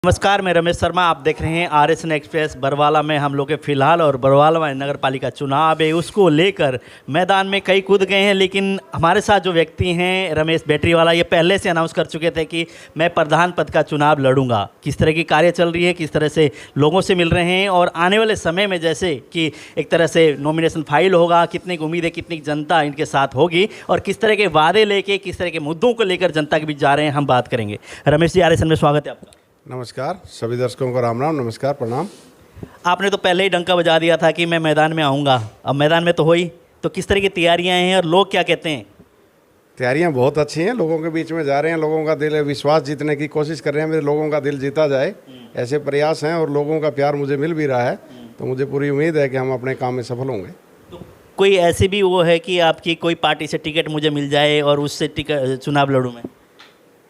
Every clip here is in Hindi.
नमस्कार, मैं रमेश शर्मा। आप देख रहे हैं RSN एक्सप्रेस। बरवाला में हम लोग के फिलहाल और बरवाला में नगर पालिका चुनाव है, उसको लेकर मैदान में कई कूद गए हैं। लेकिन हमारे साथ जो व्यक्ति हैं रमेश बैटरीवाला, ये पहले से अनाउंस कर चुके थे कि मैं प्रधान पद का चुनाव लड़ूंगा। किस तरह की कार्य चल रही है, किस तरह से लोगों से मिल रहे हैं और आने वाले समय में जैसे कि एक तरह से नॉमिनेशन फाइल होगा, कितनी उम्मीद है, कितनी जनता इनके साथ होगी और किस तरह के वादे लेके, किस तरह के मुद्दों को लेकर जनता के बीच जा रहे हैं, हम बात करेंगे। रमेश जी, RSN में स्वागत है आपका। नमस्कार, सभी दर्शकों को राम राम, नमस्कार, प्रणाम। आपने तो पहले ही डंका बजा दिया था कि मैं मैदान में आऊँगा, अब मैदान में तो हो ही, तो किस तरह की तैयारियां हैं और लोग क्या कहते हैं? तैयारियां बहुत अच्छी हैं, लोगों के बीच में जा रहे हैं, लोगों का दिल विश्वास जीतने की कोशिश कर रहे हैं, मेरे लोगों का दिल जीता जाए ऐसे प्रयास हैं और लोगों का प्यार मुझे मिल भी रहा है, तो मुझे पूरी उम्मीद है कि हम अपने काम में सफल होंगे। तो कोई ऐसी भी वो है कि आपकी कोई पार्टी से टिकट मुझे मिल जाए और उससे टिकट चुनाव लड़ूँ मैं?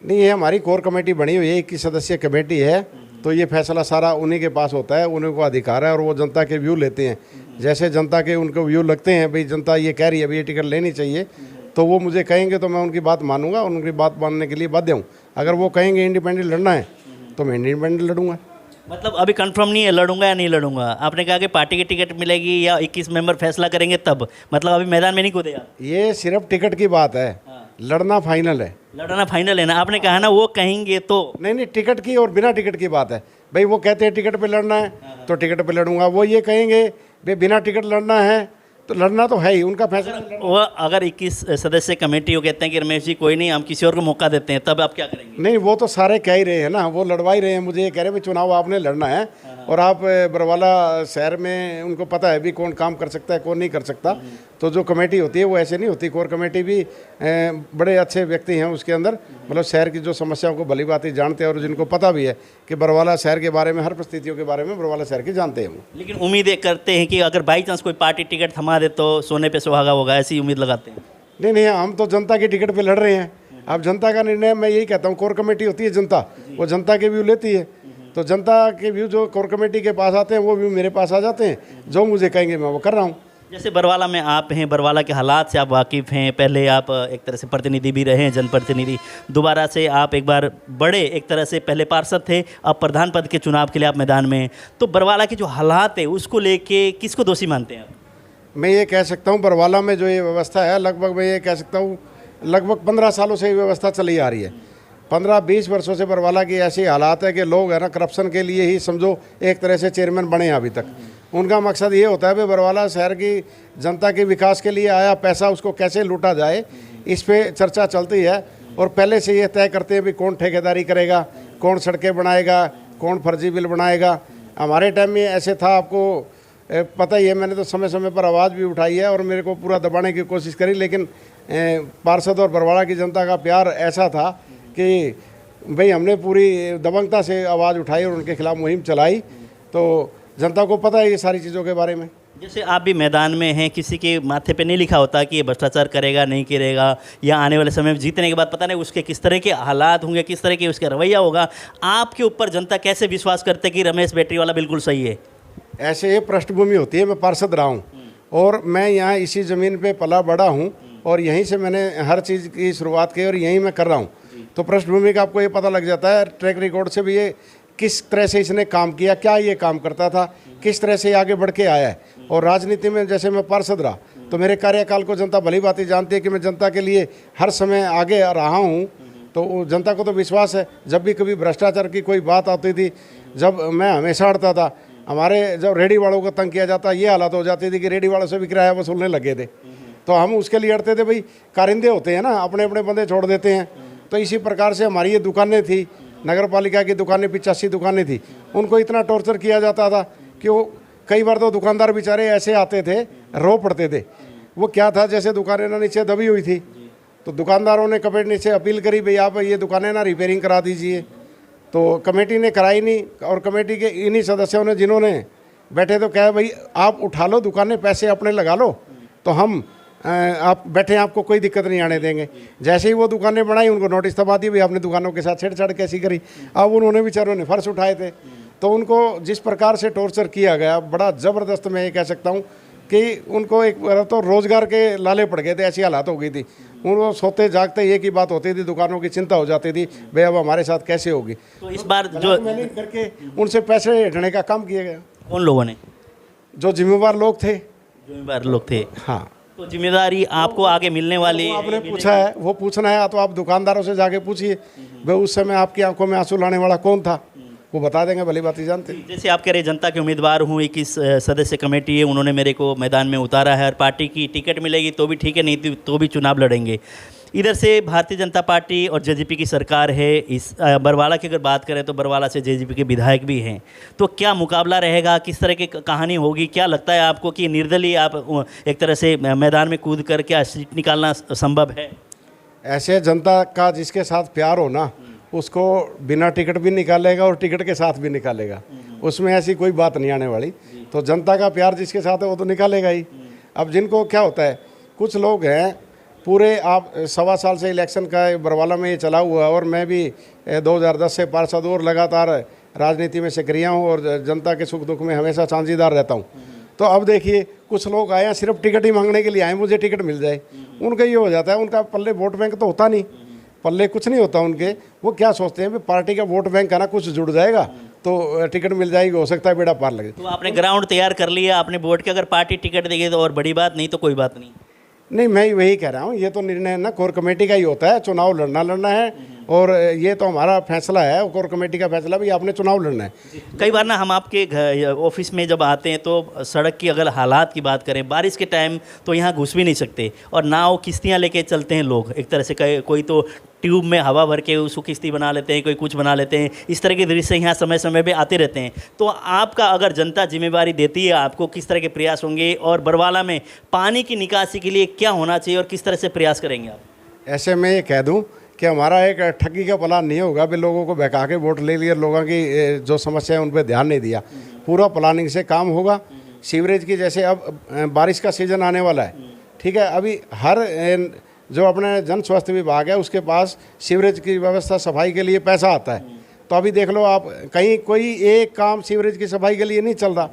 नहीं, ये हमारी कोर कमेटी बनी हुई है, 21 सदस्यीय कमेटी है, तो ये फैसला सारा उन्हीं के पास होता है, उन्हीं को अधिकार है और वो जनता के व्यू लेते हैं। जैसे जनता के उनको व्यू लगते हैं, भाई जनता ये कह रही है, भाई ये टिकट लेनी चाहिए, तो वो मुझे कहेंगे तो मैं उनकी बात मानूंगा और उनकी बात मानने के लिए बाध्य हूँ। अगर वो कहेंगे इंडिपेंडेंट लड़ना है तो मैं इंडिपेंडेंट लड़ूंगा। मतलब अभी कंफर्म नहीं है लड़ूंगा या नहीं लड़ूंगा? आपने कहा कि पार्टी की टिकट मिलेगी या 21 मेंबर फैसला करेंगे तब, मतलब अभी मैदान में नहीं कूदेगा? ये सिर्फ टिकट की बात है, लड़ना फाइनल है। लड़ना फाइनल है ना? आपने कहा ना वो कहेंगे तो। नहीं, टिकट की और बिना टिकट की बात है। भाई वो कहते हैं टिकट पे लड़ना है तो टिकट पे लड़ूंगा, वो ये कहेंगे भाई बिना टिकट लड़ना है तो लड़ना तो है ही, उनका फैसला। वो अगर 21 सदस्य कमेटी वो कहते हैं कि रमेश जी कोई नहीं, हम किसी और को मौका देते हैं, तब आप क्या करेंगे? नहीं, वो तो सारे कह ही रहे हैं ना, वो लड़वा ही रहे हैं, मुझे ये कह रहे हैं भाई चुनाव आपने लड़ना है और आप बरवाला शहर में उनको पता है भी कौन काम कर सकता है, कौन नहीं कर सकता। तो जो कमेटी होती है वो ऐसे नहीं होती, कोर कमेटी भी बड़े अच्छे व्यक्ति हैं उसके अंदर, मतलब शहर की जो समस्याओं को भली भांति जानते हैं और जिनको पता भी है कि बरवाला शहर के बारे में, हर परिस्थितियों के बारे में बरवाला शहर की जानते हैं वो। लेकिन उम्मीद करते हैं कि अगर बाई चांस कोई पार्टी टिकट थमा दे तो सोने पे सुहागा होगा, ऐसी उम्मीद लगाते हैं? नहीं, हम तो जनता की टिकट पे लड़ रहे हैं। अब जनता का निर्णय, मैं यही कहता हूँ, कोर कमेटी होती है जनता, वो जनता के व्यू लेती है, तो जनता के व्यू जो कोर कमेटी के पास आते हैं वो व्यू मेरे पास आ जाते हैं, जो मुझे कहेंगे मैं वो कर रहा हूँ। जैसे बरवाला में आप हैं, बरवाला के हालात से आप वाकिफ़ हैं, पहले आप एक तरह से प्रतिनिधि भी रहे हैं, जनप्रतिनिधि, दोबारा से आप एक बार बड़े एक तरह से पहले पार्षद थे, अब प्रधान पद के चुनाव के लिए आप मैदान में हैं, तो बरवाला के जो हालात है उसको लेके किसको दोषी मानते हैं आप? मैं ये कह सकता हूँ बरवाला में जो ये व्यवस्था है, लगभग मैं ये कह सकता हूँ लगभग 15 सालों से ये व्यवस्था चली आ रही है। 15-20 वर्षों से बरवाला की ऐसी हालात है कि लोग है ना करप्शन के लिए ही समझो एक तरह से चेयरमैन बने हैं अभी तक। उनका मकसद ये होता है कि बरवाला शहर की जनता के विकास के लिए आया पैसा उसको कैसे लूटा जाए, इस पर चर्चा चलती है और पहले से ये तय करते हैं भी कौन ठेकेदारी करेगा, कौन सड़कें बनाएगा, कौन फर्जी बिल बनाएगा। हमारे टाइम में ऐसे था, आपको पता ही है, मैंने तो समय समय पर आवाज़ भी उठाई है और मेरे को पूरा दबाने की कोशिश करी, लेकिन पार्षद और बरवाला की जनता का प्यार ऐसा था कि भाई हमने पूरी दबंगता से आवाज़ उठाई और उनके खिलाफ मुहिम चलाई, तो जनता को पता है ये सारी चीज़ों के बारे में। जैसे आप भी मैदान में हैं, किसी के माथे पे नहीं लिखा होता कि ये भ्रष्टाचार करेगा नहीं करेगा, या आने वाले समय में जीतने के बाद पता नहीं उसके किस तरह के हालात होंगे, किस तरह के उसका रवैया होगा, आपके ऊपर जनता कैसे विश्वास करते कि रमेश बैटरीवाला बिल्कुल सही है? ऐसे ये पृष्ठभूमि होती है, मैं पार्षद रहा हूँ और मैं यहाँ इसी ज़मीन पे पला बड़ा हूँ और यहीं से मैंने हर चीज़ की शुरुआत की और यहीं मैं कर रहा हूँ, तो पृष्ठभूमि का आपको ये पता लग जाता है, ट्रैक रिकॉर्ड से भी ये किस तरह से इसने काम किया, क्या ये काम करता था, किस तरह से आगे बढ़ के आया है। और राजनीति में जैसे मैं पार्षद रहा तो मेरे कार्यकाल को जनता भली भांति जानती है कि मैं जनता के लिए हर समय आगे रहा हूँ, तो जनता को तो विश्वास है। जब भी कभी भ्रष्टाचार की कोई बात आती थी, जब मैं हमेशा अड़ता था, हमारे जब रेडी वालों को तंग किया जाता, ये हालत हो जाती थी कि रेडी वालों से भी किराया वसूलने लगे थे, तो हम उसके लिए अड़ते थे। भाई कारिंदे होते हैं ना, अपने अपने बंदे छोड़ देते हैं, तो इसी प्रकार से हमारी ये दुकानें थी, नगर पालिका की दुकानें 85 दुकानें थी, उनको इतना टॉर्चर किया जाता था कि वो कई बार तो दुकानदार बेचारे ऐसे आते थे, रो पड़ते थे। वो क्या था, जैसे दुकानें ना नीचे दबी हुई थी तो दुकानदारों ने कमेटी नीचे अपील करी, भाई आप ये दुकानें ना रिपेयरिंग करा दीजिए, तो कमेटी ने कराई नहीं और कमेटी के इन्हीं सदस्यों ने जिन्होंने बैठे तो कहा भाई आप उठा लो दुकानें, पैसे अपने लगा लो, तो हम आप बैठे, आपको कोई दिक्कत नहीं आने देंगे। जैसे ही वो दुकानें बनाई उनको नोटिस दबा दी, भाई आपने दुकानों के साथ छेड़छाड़ कैसी करी। अब उन्होंने बेचारों ने फर्श उठाए थे, तो उनको जिस प्रकार से टॉर्चर किया गया, बड़ा ज़बरदस्त, मैं ये कह सकता हूँ कि उनको एक तो रोज़गार के लाले पड़ गए थे, ऐसी हालात हो गई थी। उनको सोते जागते एक ही बात होती थी, दुकानों की चिंता हो जाती थी, भाई अब हमारे साथ कैसे होगी। तो इस बार जो करके उनसे पैसे हटने का काम किया गया, कौन लोगों ने, जो जिम्मेवार लोग थे। जिम्मेदार लोग थे, हाँ, तो जिम्मेदारी आपको आगे मिलने वाली वो आपने पूछा है, वो पूछना है तो आप दुकानदारों से जाके पूछिए, भाई उस समय आपकी आंखों में आंसू लाने वाला कौन था, वो बता देंगे, भली बात ही जानते हैं। जैसे आप कह रहे जनता के उम्मीदवार हूँ, 21 सदस्य कमेटी है, उन्होंने मेरे को मैदान में उतारा है और पार्टी की टिकट मिलेगी तो भी ठीक है, नहीं तो भी चुनाव लड़ेंगे। इधर से भारतीय जनता पार्टी और जेजेपी की सरकार है। इस बरवाला की अगर बात करें तो बरवाला से जेजेपी के विधायक भी हैं, तो क्या मुकाबला रहेगा, किस तरह की कहानी होगी, क्या लगता है आपको कि निर्दलीय आप एक तरह से मैदान में कूद कर क्या सीट निकालना संभव है? ऐसे जनता का जिसके साथ प्यार हो ना, उसको बिना टिकट भी निकालेगा और टिकट के साथ भी निकालेगा, उसमें ऐसी कोई बात नहीं आने वाली। तो जनता का प्यार जिसके साथ है वो तो निकालेगा ही। अब जिनको क्या होता है, कुछ लोग हैं पूरे, आप 1.25 साल से इलेक्शन का बरवाला में ये चला हुआ है और मैं भी 2010 से पार्षद और लगातार राजनीति में सक्रिय हूँ और जनता के सुख दुख में हमेशा साझीदार रहता हूँ। तो अब देखिए, कुछ लोग आए हैं सिर्फ टिकट ही मांगने के लिए आए, मुझे टिकट मिल जाए, उनका ये हो जाता है, उनका पल्ले वोट बैंक तो होता नहीं, पल्ले कुछ नहीं होता उनके। वो क्या सोचते हैं, पार्टी का वोट बैंक है ना, कुछ जुड़ जाएगा तो टिकट मिल जाएगी, हो सकता है बेड़ा पार लगे। तो आपने ग्राउंड तैयार कर लिया आपने वोट के, अगर पार्टी टिकट देगी तो और बड़ी बात, नहीं तो कोई बात नहीं। नहीं, मैं वही कह रहा हूँ, ये तो निर्णय ना कोर कमेटी का ही होता है, चुनाव लड़ना है और ये तो हमारा फैसला है, कोर कमेटी का फैसला भी आपने चुनाव लड़ना है। कई बार ना हम आपके ऑफिस में जब आते हैं तो सड़क की अगर हालात की बात करें, बारिश के टाइम तो यहाँ घुस भी नहीं सकते और नाव किश्तियाँ लेके चलते हैं लोग, एक तरह से कोई तो ट्यूब में हवा भर के उसको किश्ती बना लेते हैं, कोई कुछ बना लेते हैं, इस तरह के दृश्य यहाँ समय समय पे आते रहते हैं। तो आपका अगर जनता जिम्मेवारी देती है आपको, किस तरह के प्रयास होंगे और बरवाला में पानी की निकासी के लिए क्या होना चाहिए और किस तरह से प्रयास करेंगे आप? ऐसे मैं ये कह दूं कि हमारा एक ठगी का प्लान नहीं होगा, भी लोगों को बहका के वोट ले लिया, लोगों की जो समस्या है उन पर ध्यान नहीं दिया। पूरा प्लानिंग से काम होगा। सीवरेज की, जैसे अब बारिश का सीज़न आने वाला है, ठीक है, अभी हर जो अपने जन स्वास्थ्य विभाग है उसके पास सीवरेज की व्यवस्था सफाई के लिए पैसा आता है। तो अभी देख लो आप, कहीं कोई एक काम सीवरेज की सफाई के लिए नहीं चल रहा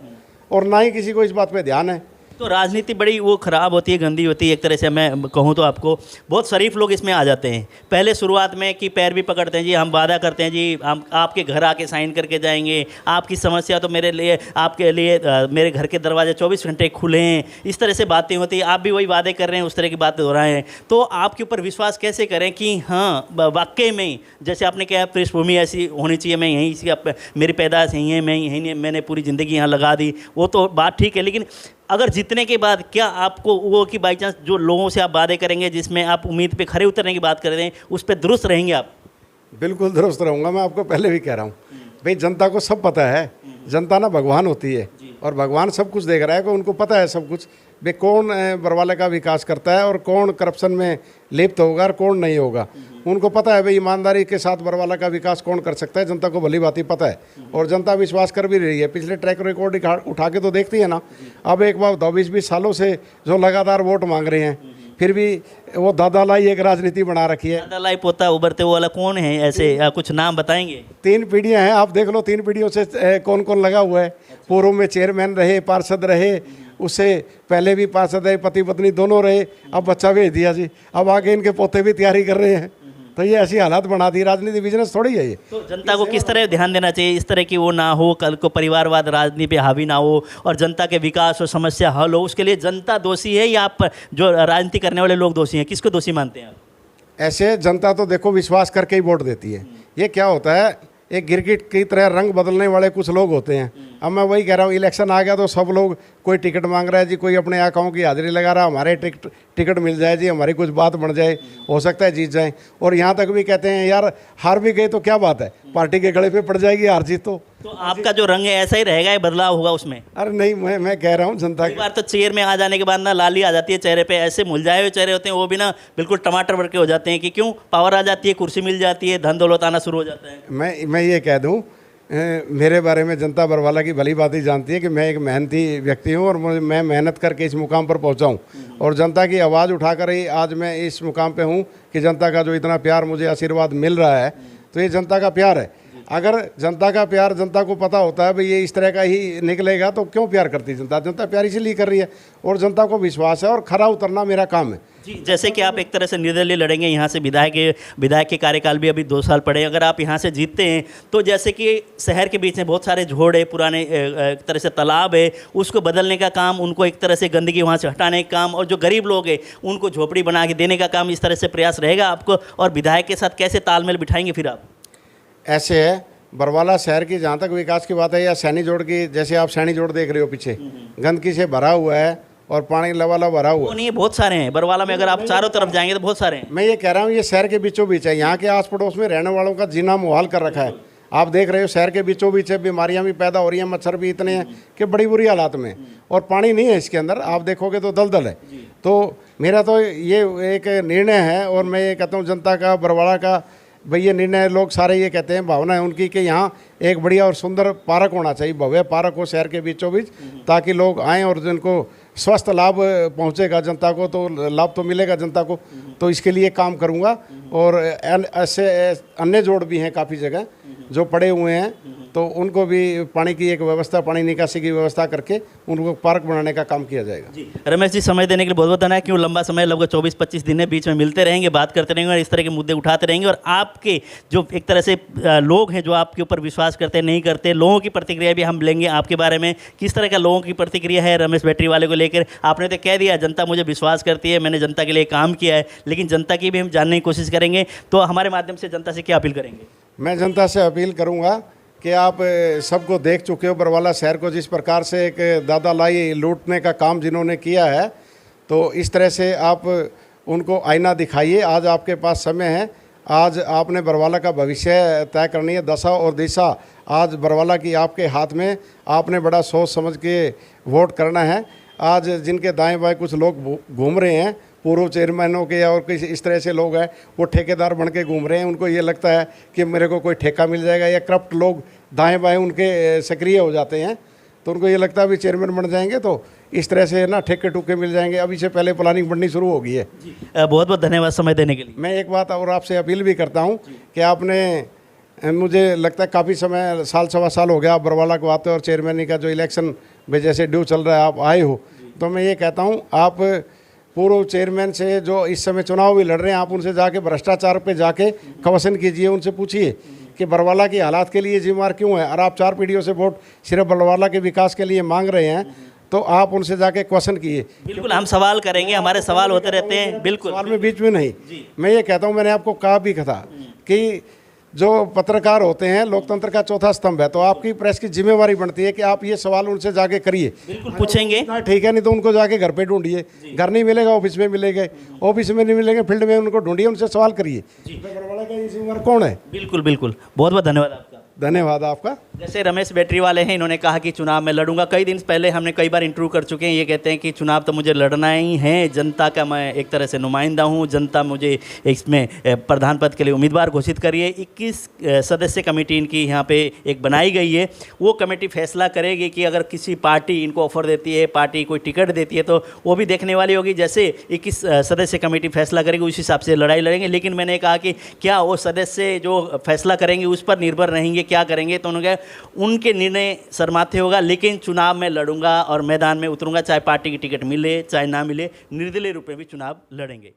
और ना ही किसी को इस बात पे ध्यान है। तो राजनीति बड़ी वो ख़राब होती है, गंदी होती है, एक तरह से मैं कहूँ तो आपको बहुत शरीफ लोग इसमें आ जाते हैं। पहले शुरुआत में कि पैर भी पकड़ते हैं, जी हम वादा करते हैं जी हम आपके घर आके साइन करके जाएंगे, आपकी समस्या तो मेरे लिए, आपके लिए मेरे घर के दरवाजे 24 घंटे खुले हैं, इस तरह से बातें होती हैं। आप भी वही वादे कर रहे हैं, उस तरह की बातें हो रहे हैं, तो आपके ऊपर विश्वास कैसे करें कि हाँ वाकई में जैसे आपने कहा पृष्ठभूमि ऐसी होनी चाहिए, मैं यहीं से, मेरी पैदाइश यहीं है, मैं यहीं, मैंने पूरी ज़िंदगी यहाँ लगा दी, वो तो बात ठीक है, लेकिन अगर जीतने के बाद क्या आपको वो कि बाई चांस जो लोगों से आप वादे करेंगे, जिसमें आप उम्मीद पे खरे उतरने की बात कर रहे हैं, उस पर दुरुस्त रहेंगे आप? बिल्कुल दुरुस्त रहूँगा। मैं आपको पहले भी कह रहा हूँ, भाई जनता को सब पता है, जनता ना भगवान होती है और भगवान सब कुछ देख रहा है, कि उनको पता है सब कुछ, भाई कौन बरवाले का विकास करता है और कौन करप्शन में लिप्त होगा और कौन नहीं होगा। उनको पता है भाई ईमानदारी के साथ बरवाला का विकास कौन कर सकता है, जनता को भली बात ही पता है और जनता विश्वास कर भी रही है। पिछले ट्रैक रिकॉर्ड उठा के तो देखती है ना। अब एक बार 20 सालों से जो लगातार वोट मांग रहे हैं, फिर भी वो दादा लाई एक राजनीति बना रखी है। दादा लाई पोता उभरते वो वाला कौन है ऐसे, कुछ नाम बताएंगे? 3 पीढ़ियां हैं, आप देख लो 3 पीढ़ियों से कौन कौन लगा हुआ है। पूर्व में चेयरमैन रहे, पार्षद रहे, उससे पहले भी पार्षद रहे, पति पत्नी दोनों रहे, अब बच्चा भेज दिया जी, अब आगे इनके पोते भी तैयारी कर रहे हैं। तो ये ऐसी हालात बना दी, राजनीति बिजनेस थोड़ी है ये। तो जनता को किस तरह ध्यान देना चाहिए, इस तरह की वो ना हो, कल को परिवारवाद राजनीति पे हावी ना हो और जनता के विकास और समस्या हल हो, उसके लिए जनता दोषी है या आप जो राजनीति करने वाले लोग दोषी हैं? किसको दोषी मानते हैं आप? ऐसे जनता तो देखो विश्वास करके ही वोट देती है। ये क्या होता है, एक गिरगिट की तरह रंग बदलने वाले कुछ लोग होते हैं। अब मैं वही कह रहा हूँ, इलेक्शन आ गया तो सब लोग, कोई टिकट मांग रहा है जी, कोई अपने आकाओं की हाजिरी लगा रहा है, हमारे टिकट मिल जाए जी, हमारी कुछ बात बन जाए, हो सकता है जीत जाए। और यहाँ तक भी कहते हैं यार हार भी गए तो क्या बात है, पार्टी के गले पे पड़ जाएगी हार जीत तो आपका जो रंग है ऐसा ही रहेगा या बदलाव होगा उसमें? अरे नहीं, मैं कह रहा हूँ जनता कई बार तो चेयर में आ जाने के बाद ना लाली आ जाती है चेहरे पे, ऐसे मुरझाए हुए चेहरे होते हैं, वो भी ना बिल्कुल टमाटर भर के हो जाते हैं कि क्यों, पावर आ जाती है, कुर्सी मिल जाती है, धन दौलत आना शुरू हो जाता है। मैं ये कह दूँ, मेरे बारे में जनता बरवाला की भली बात ही जानती है कि मैं एक मेहनती व्यक्ति हूँ और मैं मेहनत करके इस मुकाम पर पहुँचा हूँ और जनता की आवाज़ उठाकर ही आज मैं इस मुकाम पे हूँ कि जनता का जो इतना प्यार मुझे आशीर्वाद मिल रहा है, तो ये जनता का प्यार है। अगर जनता का प्यार जनता को पता होता है भाई ये इस तरह का ही निकलेगा तो क्यों प्यार करती जनता? जनता प्यार इसीलिए कर रही है और जनता को विश्वास है और खरा उतरना मेरा काम है। जी, जैसे कि आप एक तरह से निर्दलीय लड़ेंगे, यहाँ से विधायक के कार्यकाल भी अभी 2 साल पड़े, अगर आप यहाँ से जीतते हैं तो जैसे कि शहर के बीच में बहुत सारे झोड़ है, पुराने एक तरह से तालाब है, उसको बदलने का काम, उनको एक तरह से गंदगी वहाँ से हटाने का काम, और जो गरीब लोग हैं उनको झोपड़ी बना के देने का काम, इस तरह से प्रयास रहेगा आपको? और विधायक के साथ कैसे तालमेल बिठाएंगे फिर आप? ऐसे है, बरवाला शहर की जहाँ तक विकास की बात है या सैनी जोड़ की, जैसे आप सैनी जोड़ देख रहे हो पीछे गंदगी से भरा हुआ है और पानी लवाला भरा हुआ वो नहीं, बहुत सारे हैं बरवाला में, अगर आप चारों तरफ जाएंगे तो बहुत सारे हैं। मैं ये कह रहा हूँ ये शहर के बीचों बीच है, यहाँ के आस पड़ोस में रहने वालों का जीना मुहाल कर रखा है। आप देख रहे हो शहर के बीचों बीच है, बीमारियाँ भी पैदा हो रही हैं, मच्छर भी इतने हैं कि बड़ी बुरी हालात में, और पानी नहीं है इसके अंदर, आप देखोगे तो दलदल है। तो मेरा तो ये एक निर्णय है और मैं ये कहता हूँ जनता का, बरवाला का, भाई ये निर्णय लोग सारे ये कहते हैं, भावना है उनकी कि यहाँ एक बढ़िया और सुंदर पार्क होना चाहिए, भव्य पार्क हो शहर के बीचों बीच, ताकि लोग आएँ और जिनको स्वस्थ लाभ पहुँचेगा जनता को, तो लाभ तो मिलेगा जनता को, तो इसके लिए काम करूँगा। और ऐसे अन्य जोड़ भी हैं काफ़ी जगह जो पड़े हुए हैं, तो उनको भी पानी की एक व्यवस्था, पानी निकासी की व्यवस्था करके उनको पार्क बनाने का काम किया जाएगा। जी रमेश जी, समय देने के लिए बहुत बहुत धन्यवाद। क्यों लंबा समय, लगभग 24-25 दिन है, बीच में मिलते रहेंगे, बात करते रहेंगे और इस तरह के मुद्दे उठाते रहेंगे, और आपके जो एक तरह से लोग हैं जो आपके ऊपर विश्वास करते नहीं करते, लोगों की प्रतिक्रिया भी हम लेंगे आपके बारे में, किस तरह का लोगों की प्रतिक्रिया है रमेश बैटरी वाले को लेकर। आपने तो कह दिया जनता मुझे विश्वास करती है, मैंने जनता के लिए काम किया है, लेकिन जनता की भी हम जानने की कोशिश करेंगे। तो हमारे माध्यम से जनता से क्या अपील करेंगे? मैं जनता से अपील करूंगा कि आप सबको देख चुके हो बरवाला शहर को, जिस प्रकार से एक दादा लाई लूटने का काम जिन्होंने किया है, तो इस तरह से आप उनको आईना दिखाइए। आज आपके पास समय है, आज आपने बरवाला का भविष्य तय करनी है, दशा और दिशा आज बरवाला की आपके हाथ में, आपने बड़ा सोच समझ के वोट करना है। आज जिनके दाएं बाएं कुछ लोग घूम रहे हैं, पूर्व चेयरमैनों के और किसी इस तरह से लोग हैं, वो ठेकेदार बन के घूम रहे हैं, उनको ये लगता है कि मेरे को कोई ठेका मिल जाएगा, या करप्ट लोग दाएं बाएं उनके सक्रिय हो जाते हैं, तो उनको ये लगता है अभी चेयरमैन बन जाएंगे तो इस तरह से ना ठेके टूके मिल जाएंगे। अभी से पहले प्लानिंग बननी शुरू हो गई है। बहुत बहुत धन्यवाद समय देने के लिए। मैं एक बात और आपसे अपील भी करता हूँ कि आपने, मुझे लगता है काफ़ी समय, साल सवा साल हो गया आप बरवाला को आते हो, और चेयरमैनी का जो इलेक्शन में जैसे ड्यू चल रहा है आप आए हो, तो मैं ये कहता हूँ आप पूर्व चेयरमैन से जो इस समय चुनाव भी लड़ रहे हैं, आप उनसे जाके भ्रष्टाचार पे जाके क्वेश्चन कीजिए, उनसे पूछिए कि बरवाला की हालात के लिए जिम्मेवार क्यों है। और आप 4 पीढ़ियों से वोट सिर्फ बरवाला के विकास के लिए मांग रहे हैं, तो आप उनसे जाके क्वेश्चन कीजिए। बिल्कुल, हम सवाल करेंगे, हमारे सवाल होते रहते हैं। बिल्कुल, सवाल में बीच में नहीं। मैं ये कहता हूँ, मैंने आपको कहा भी था कि जो पत्रकार होते हैं लोकतंत्र का चौथा स्तंभ है, तो आपकी प्रेस की जिम्मेवारी बनती है कि आप ये सवाल उनसे जाके करिए। बिल्कुल पूछेंगे, ठीक है, नहीं तो उनको जाके घर पे ढूंढिए, घर नहीं मिलेगा ऑफिस में मिलेंगे, ऑफिस में नहीं मिलेंगे फील्ड में उनको ढूंढिए, उनसे सवाल करिए बरवाला का ये जिम्मेवार कौन है। बिल्कुल बिल्कुल, बहुत बहुत धन्यवाद आपका। धन्यवाद आपका। जैसे रमेश बैटरी वाले हैं, इन्होंने कहा कि चुनाव में लड़ूंगा। कई दिन पहले हमने कई बार इंटरव्यू कर चुके हैं, ये कहते हैं कि चुनाव तो मुझे लड़ना ही है, जनता का मैं एक तरह से नुमाइंदा हूं, जनता मुझे इसमें प्रधान पद के लिए उम्मीदवार घोषित करिए। 21 सदस्य कमेटी इनकी यहाँ पे एक बनाई गई है, वो कमेटी फैसला करेगी कि अगर किसी पार्टी इनको ऑफर देती है, पार्टी कोई टिकट देती है, तो वो भी देखने वाली होगी। जैसे 21 सदस्य कमेटी फैसला करेगी उस हिसाब से लड़ाई लड़ेंगे। लेकिन मैंने कहा कि क्या वो सदस्य जो फैसला करेंगे उस पर निर्भर रहेंगे, क्या करेंगे, तो उन्होंने उनके निर्णय सरमाथे होगा। लेकिन चुनाव में लड़ूंगा और मैदान में उतरूंगा, चाहे पार्टी की टिकट मिले चाहे ना मिले, निर्दलीय रूप में भी चुनाव लड़ेंगे।